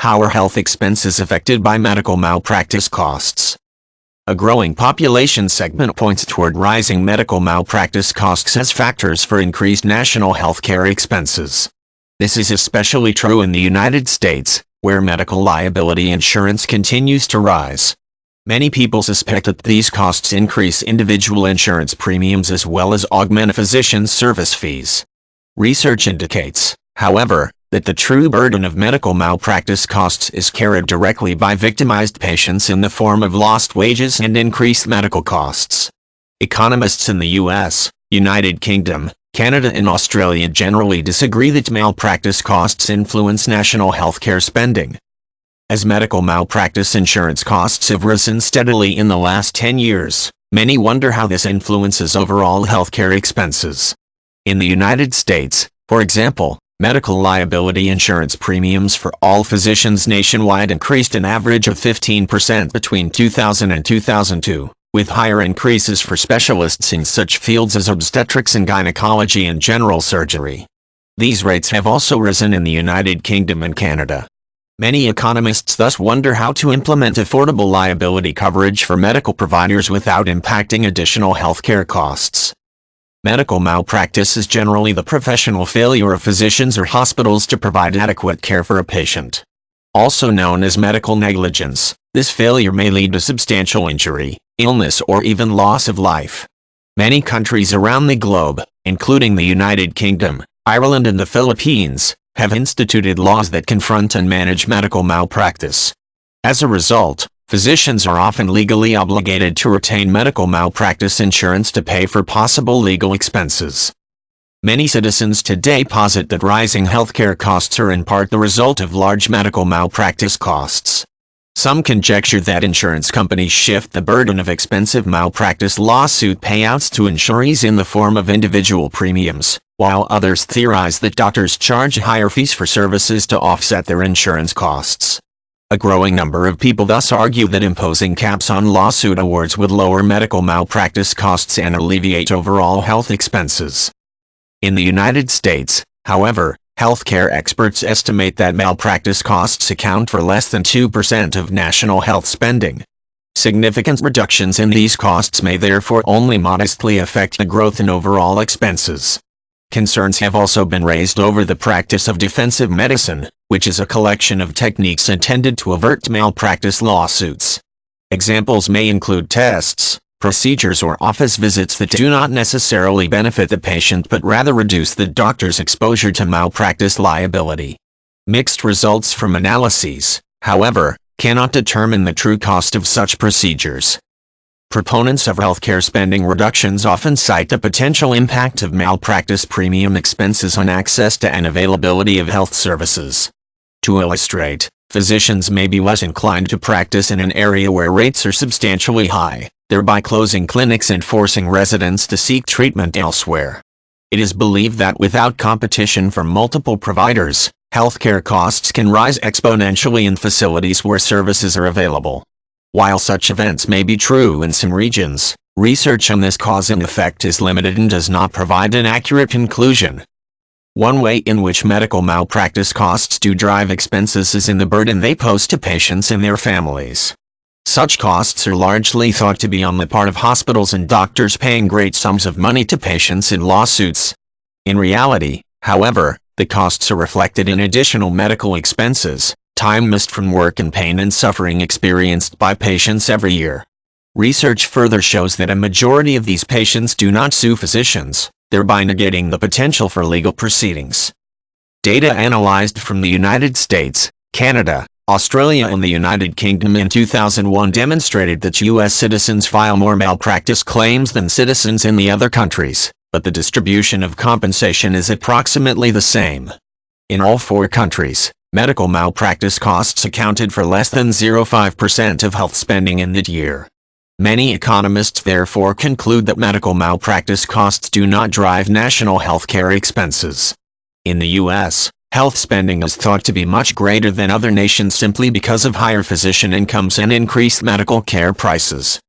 How are health expenses affected by medical malpractice costs? A growing population segment points toward rising medical malpractice costs as factors for increased national healthcare expenses. This is especially true in the United States, where medical liability insurance continues to rise. Many people suspect that these costs increase individual insurance premiums as well as augment a physician's service fees. Research indicates, however, that the true burden of medical malpractice costs is carried directly by victimized patients in the form of lost wages and increased medical costs. Economists in the U.S., United Kingdom, Canada and Australia generally disagree that malpractice costs influence national healthcare spending. As medical malpractice insurance costs have risen steadily in the last 10 years, many wonder how this influences overall healthcare expenses. In the United States, for example, medical liability insurance premiums for all physicians nationwide increased an average of 15% between 2000 and 2002, with higher increases for specialists in such fields as obstetrics and gynecology and general surgery. These rates have also risen in the United Kingdom and Canada. Many economists thus wonder how to implement affordable liability coverage for medical providers without impacting additional healthcare costs. Medical malpractice is generally the professional failure of physicians or hospitals to provide adequate care for a patient. Also known as medical negligence, this failure may lead to substantial injury, illness or even loss of life. Many countries around the globe, including the United Kingdom, Ireland and the Philippines, have instituted laws that confront and manage medical malpractice. As a result, physicians are often legally obligated to retain medical malpractice insurance to pay for possible legal expenses. Many citizens today posit that rising healthcare costs are in part the result of large medical malpractice costs. Some conjecture that insurance companies shift the burden of expensive malpractice lawsuit payouts to insurees in the form of individual premiums, while others theorize that doctors charge higher fees for services to offset their insurance costs. A growing number of people thus argue that imposing caps on lawsuit awards would lower medical malpractice costs and alleviate overall health expenses. In the United States, however, healthcare experts estimate that malpractice costs account for less than 2% of national health spending. Significant reductions in these costs may therefore only modestly affect the growth in overall expenses. Concerns have also been raised over the practice of defensive medicine, which is a collection of techniques intended to avert malpractice lawsuits. Examples may include tests, procedures or office visits that do not necessarily benefit the patient but rather reduce the doctor's exposure to malpractice liability. Mixed results from analyses, however, cannot determine the true cost of such procedures. Proponents of healthcare spending reductions often cite the potential impact of malpractice premium expenses on access to and availability of health services. To illustrate, physicians may be less inclined to practice in an area where rates are substantially high, thereby closing clinics and forcing residents to seek treatment elsewhere. It is believed that without competition from multiple providers, healthcare costs can rise exponentially in facilities where services are available. While such events may be true in some regions, research on this cause and effect is limited and does not provide an accurate conclusion. One way in which medical malpractice costs do drive expenses is in the burden they pose to patients and their families. Such costs are largely thought to be on the part of hospitals and doctors paying great sums of money to patients in lawsuits. In reality, however, the costs are reflected in additional medical expenses, time missed from work and pain and suffering experienced by patients every year. Research further shows that a majority of these patients do not sue physicians, thereby negating the potential for legal proceedings. Data analyzed from the United States, Canada, Australia and the United Kingdom in 2001 demonstrated that U.S. citizens file more malpractice claims than citizens in the other countries, but the distribution of compensation is approximately the same. In all four countries, medical malpractice costs accounted for less than 0.5% of health spending in that year. Many economists therefore conclude that medical malpractice costs do not drive national healthcare expenses. In the U.S., health spending is thought to be much greater than other nations simply because of higher physician incomes and increased medical care prices.